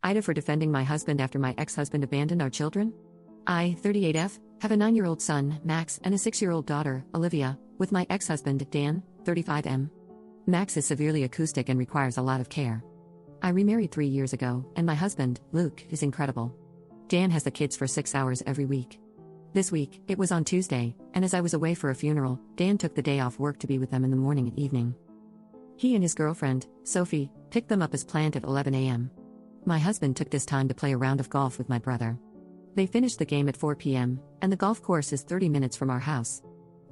AITA for defending my husband after my ex-husband abandoned our children? I, 38F, have a 9-year-old son, Max, and a 6-year-old daughter, Olivia, with my ex-husband, Dan, 35M. Max is severely acoustic and requires a lot of care. I remarried 3 years ago, and my husband, Luke, is incredible. Dan has the kids for 6 hours every week. This week, it was on Tuesday, and as I was away for a funeral, Dan took the day off work to be with them in the morning and evening. He and his girlfriend, Sophie, picked them up as planned at 11 a.m. My husband took this time to play a round of golf with my brother. They finished the game at 4 p.m., and the golf course is 30 minutes from our house.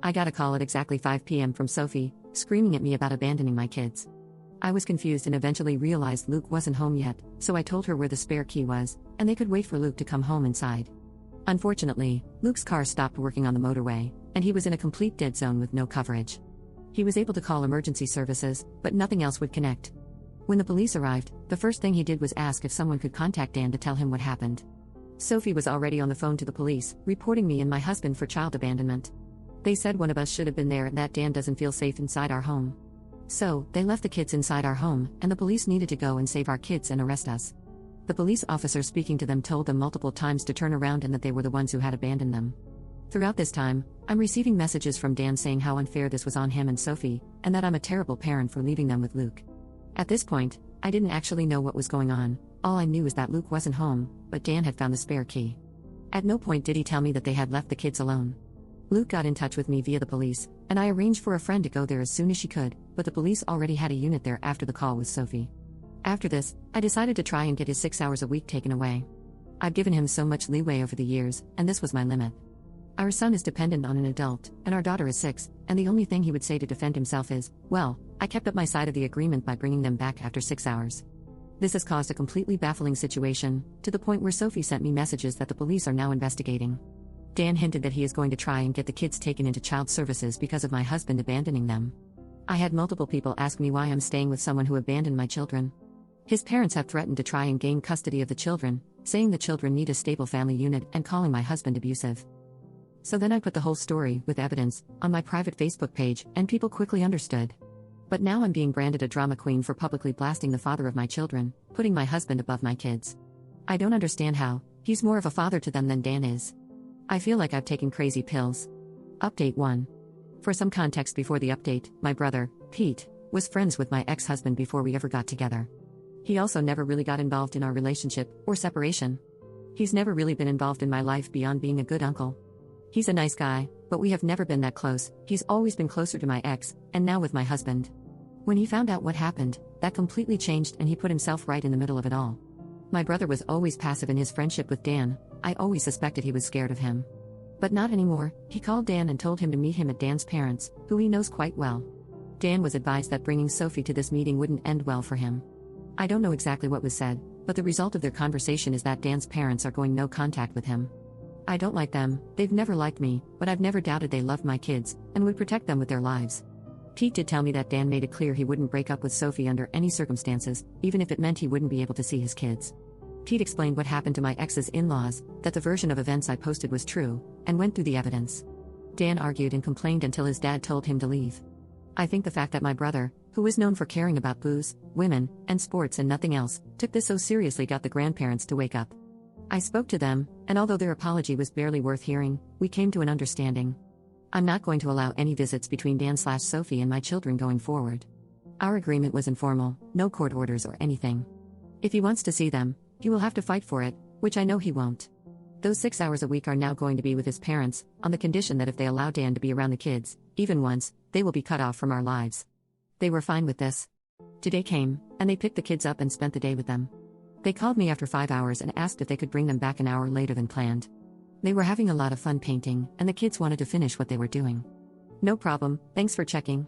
I got a call at exactly 5 p.m. from Sophie, screaming at me about abandoning my kids. I was confused and eventually realized Luke wasn't home yet, so I told her where the spare key was, and they could wait for Luke to come home inside. Unfortunately, Luke's car stopped working on the motorway, and he was in a complete dead zone with no coverage. He was able to call emergency services, but nothing else would connect. When the police arrived, the first thing he did was ask if someone could contact Dan to tell him what happened. Sophie was already on the phone to the police, reporting me and my husband for child abandonment. They said one of us should have been there and that Dan doesn't feel safe inside our home. So, they left the kids inside our home, and the police needed to go and save our kids and arrest us. The police officer speaking to them told them multiple times to turn around and that they were the ones who had abandoned them. Throughout this time, I'm receiving messages from Dan saying how unfair this was on him and Sophie, and that I'm a terrible parent for leaving them with Luke. At this point, I didn't actually know what was going on. All I knew is that Luke wasn't home, but Dan had found the spare key. At no point did he tell me that they had left the kids alone. Luke got in touch with me via the police, and I arranged for a friend to go there as soon as she could, but the police already had a unit there after the call with Sophie. After this, I decided to try and get his 6 hours a week taken away. I've given him so much leeway over the years, and this was my limit. Our son is dependent on an adult, and our daughter is 6, and the only thing he would say to defend himself is, well, I kept up my side of the agreement by bringing them back after 6 hours. This has caused a completely baffling situation, to the point where Sophie sent me messages that the police are now investigating. Dan hinted that he is going to try and get the kids taken into child services because of my husband abandoning them. I had multiple people ask me why I'm staying with someone who abandoned my children. His parents have threatened to try and gain custody of the children, saying the children need a stable family unit and calling my husband abusive. So then I put the whole story, with evidence, on my private Facebook page, and people quickly understood. But now I'm being branded a drama queen for publicly blasting the father of my children, putting my husband above my kids. I don't understand how. He's more of a father to them than Dan is. I feel like I've taken crazy pills. Update 1. For some context before the update, my brother, Pete, was friends with my ex-husband before we ever got together. He also never really got involved in our relationship, or separation. He's never really been involved in my life beyond being a good uncle. He's a nice guy, but we have never been that close. He's always been closer to my ex, and now with my husband. When he found out what happened, that completely changed and he put himself right in the middle of it all. My brother was always passive in his friendship with Dan. I always suspected he was scared of him. But not anymore. He called Dan and told him to meet him at Dan's parents, who he knows quite well. Dan was advised that bringing Sophie to this meeting wouldn't end well for him. I don't know exactly what was said, but the result of their conversation is that Dan's parents are going no contact with him. I don't like them, they've never liked me, but I've never doubted they loved my kids, and would protect them with their lives. Pete did tell me that Dan made it clear he wouldn't break up with Sophie under any circumstances, even if it meant he wouldn't be able to see his kids. Pete explained what happened to my ex's in-laws, that the version of events I posted was true, and went through the evidence. Dan argued and complained until his dad told him to leave. I think the fact that my brother, who is known for caring about booze, women, and sports and nothing else, took this so seriously got the grandparents to wake up. I spoke to them, and although their apology was barely worth hearing, we came to an understanding. I'm not going to allow any visits between Dan/Sophie and my children going forward. Our agreement was informal, no court orders or anything. If he wants to see them, he will have to fight for it, which I know he won't. Those 6 hours a week are now going to be with his parents, on the condition that if they allow Dan to be around the kids, even once, they will be cut off from our lives. They were fine with this. Today came, and they picked the kids up and spent the day with them. They called me after 5 hours and asked if they could bring them back an hour later than planned. They were having a lot of fun painting, and the kids wanted to finish what they were doing. No problem, thanks for checking.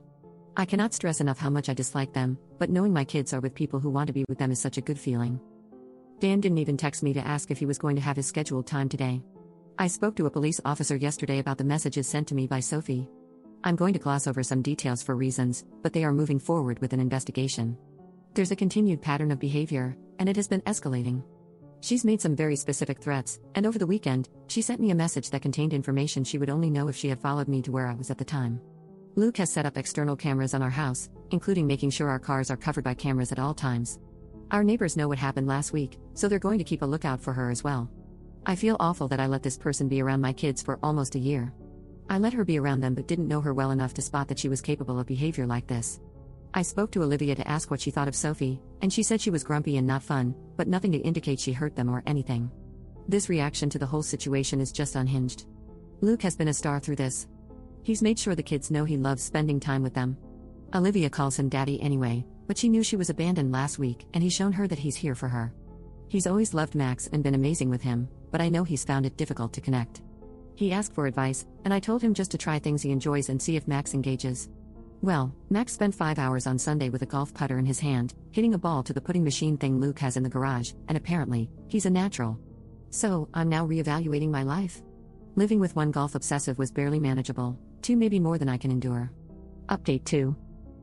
I cannot stress enough how much I dislike them, but knowing my kids are with people who want to be with them is such a good feeling. Dan didn't even text me to ask if he was going to have his scheduled time today. I spoke to a police officer yesterday about the messages sent to me by Sophie. I'm going to gloss over some details for reasons, but they are moving forward with an investigation. There's a continued pattern of behavior, and it has been escalating. She's made some very specific threats, and over the weekend, she sent me a message that contained information she would only know if she had followed me to where I was at the time. Luke has set up external cameras on our house, including making sure our cars are covered by cameras at all times. Our neighbors know what happened last week, so they're going to keep a lookout for her as well. I feel awful that I let this person be around my kids for almost a year. I let her be around them but didn't know her well enough to spot that she was capable of behavior like this. I spoke to Olivia to ask what she thought of Sophie, and she said she was grumpy and not fun, but nothing to indicate she hurt them or anything. This reaction to the whole situation is just unhinged. Luke has been a star through this. He's made sure the kids know he loves spending time with them. Olivia calls him daddy anyway, but she knew she was abandoned last week and he's shown her that he's here for her. He's always loved Max and been amazing with him, but I know he's found it difficult to connect. He asked for advice, and I told him just to try things he enjoys and see if Max engages. Well, Max spent 5 hours on Sunday with a golf putter in his hand, hitting a ball to the putting machine thing Luke has in the garage, and apparently, he's a natural. So, I'm now reevaluating my life. Living with one golf obsessive was barely manageable, 2 maybe more than I can endure. Update 2.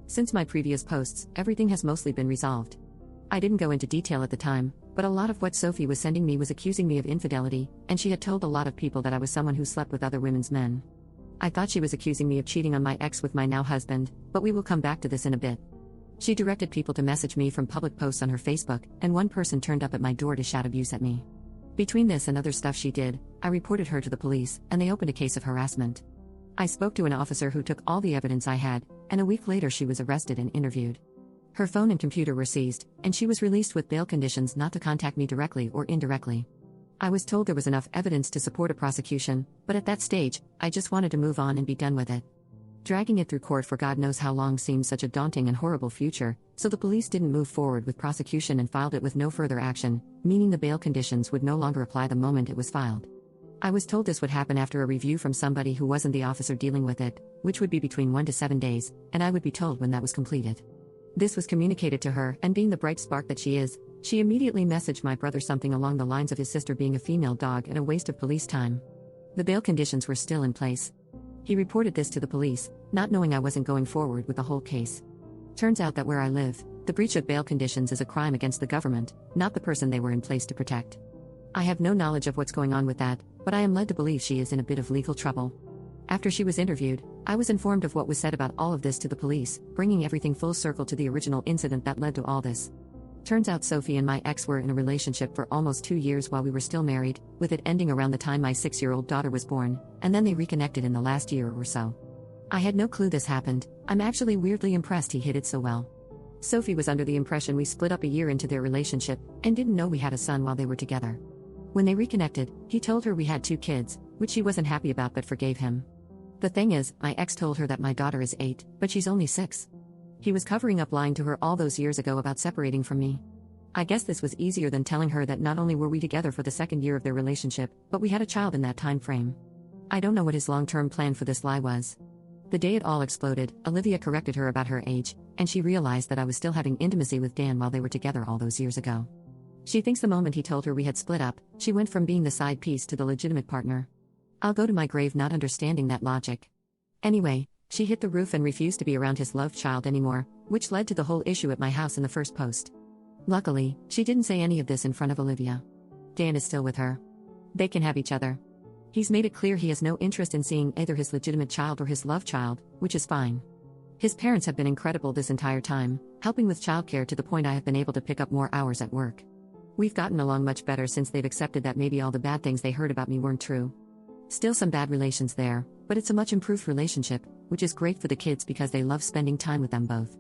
Since my previous posts, everything has mostly been resolved. I didn't go into detail at the time, but a lot of what Sophie was sending me was accusing me of infidelity, and she had told a lot of people that I was someone who slept with other women's men. I thought she was accusing me of cheating on my ex with my now husband, but we will come back to this in a bit. She directed people to message me from public posts on her Facebook, and one person turned up at my door to shout abuse at me. Between this and other stuff she did, I reported her to the police, and they opened a case of harassment. I spoke to an officer who took all the evidence I had, and a week later she was arrested and interviewed. Her phone and computer were seized, and she was released with bail conditions not to contact me directly or indirectly. I was told there was enough evidence to support a prosecution, but at that stage, I just wanted to move on and be done with it. Dragging it through court for God knows how long seemed such a daunting and horrible future, so the police didn't move forward with prosecution and filed it with no further action, meaning the bail conditions would no longer apply the moment it was filed. I was told this would happen after a review from somebody who wasn't the officer dealing with it, which would be between 1 to 7 days, and I would be told when that was completed. This was communicated to her, and being the bright spark that she is, she immediately messaged my brother something along the lines of his sister being a female dog and a waste of police time. The bail conditions were still in place. He reported this to the police, not knowing I wasn't going forward with the whole case. Turns out that where I live, the breach of bail conditions is a crime against the government, not the person they were in place to protect. I have no knowledge of what's going on with that, but I am led to believe she is in a bit of legal trouble. After she was interviewed, I was informed of what was said about all of this to the police, bringing everything full circle to the original incident that led to all this. Turns out Sophie and my ex were in a relationship for almost 2 years while we were still married, with it ending around the time my 6-year-old daughter was born, and then they reconnected in the last year or so. I had no clue this happened. I'm actually weirdly impressed he hid it so well. Sophie was under the impression we split up a year into their relationship, and didn't know we had a son while they were together. When they reconnected, he told her we had 2 kids, which she wasn't happy about but forgave him. The thing is, my ex told her that my daughter is 8, but she's only 6. He was covering up lying to her all those years ago about separating from me. I guess this was easier than telling her that not only were we together for the 2nd year of their relationship, but we had a child in that time frame. I don't know what his long-term plan for this lie was. The day it all exploded, Olivia corrected her about her age, and she realized that I was still having intimacy with Dan while they were together all those years ago. She thinks the moment he told her we had split up, she went from being the side piece to the legitimate partner. I'll go to my grave not understanding that logic. Anyway, she hit the roof and refused to be around his loved child anymore, which led to the whole issue at my house in the first post. Luckily, she didn't say any of this in front of Olivia. Dan is still with her. They can have each other. He's made it clear he has no interest in seeing either his legitimate child or his love child, which is fine. His parents have been incredible this entire time, helping with childcare to the point I have been able to pick up more hours at work. We've gotten along much better since they've accepted that maybe all the bad things they heard about me weren't true. Still some bad relations there, but it's a much improved relationship, which is great for the kids because they love spending time with them both.